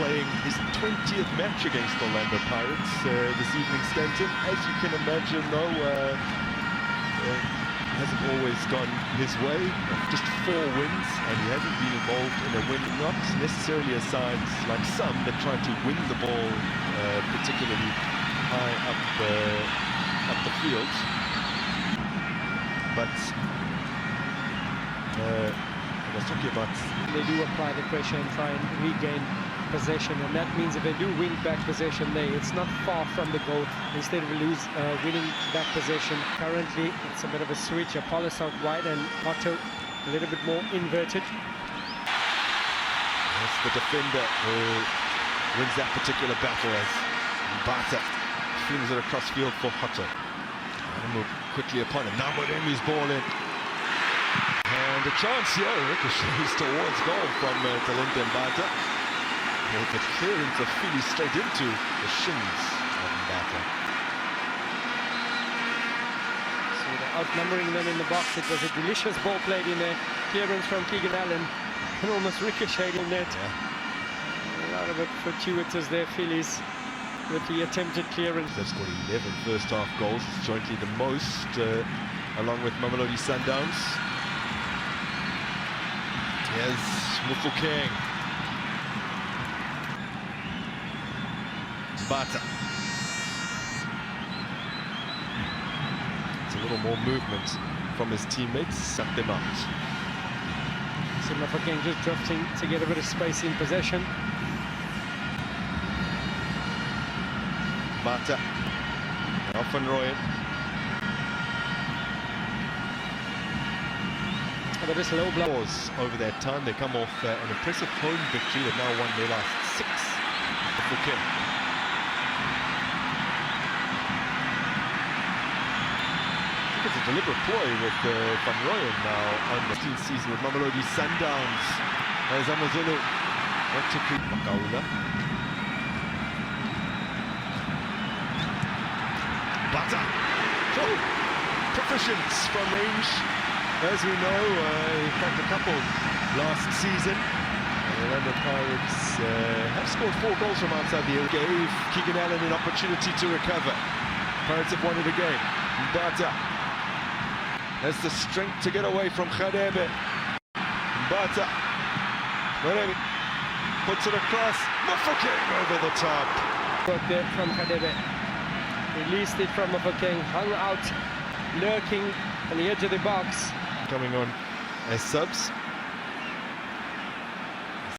playing his 20th match against Orlando Pirates this evening, Stanton. As you can imagine, though, hasn't always gone his way. Just 4 wins, and he hasn't been involved in a win, not necessarily a side like some that try to win the ball particularly high up the field. But I was talking about, they do apply the pressure and try and regain possession, and that means if they do win back possession there, it's not far from the goal. Instead of winning back possession, currently it's a bit of a switch. Apollos out wide and Otto a little bit more inverted. That's the defender who wins that particular battle as Mbatha flings it across field for Otto. And move quickly upon him. Now Modemi's ball in. And a chance here, ricochets towards goal from Mbatha. With the clearance of Philly straight into the shins of Mbatha. So they're outnumbering them in the box. It was a delicious ball played in there. Clearance from Keegan Allen and almost ricocheted in net. Yeah. A lot of it fortuitous there, Phillies, with the attempted clearance. They've scored 11 first half goals. It's jointly the most, along with Mamelodi Sundowns. Here's Mufokeng. Mbatha. It's a little more movement from his teammates, suck them out. So Mufokeng just drifting to get a bit of space in possession. Mbatha. Off and Royan. But this low blow over their time. They come off an impressive home victory. They've now won their last 6. Mufokeng. It's a deliberate ploy with Van Rooyen now on the 15th season with Mamelodi Sundowns. As Amazulu want to creep Makaula. Mbatha. Oh, proficient from range. As we know, he cracked a couple last season. The Orlando Pirates have scored 4 goals from outside the area. Gave Keegan Allen an opportunity to recover. Pirates have won it again. Mbatha has the strength to get away from Khadebe. Mbatha. Modemi puts it across. Mufokeng over the top. Work there from Khadebe. Released it from Mufokeng. Hung out, lurking on the edge of the box. Coming on as subs.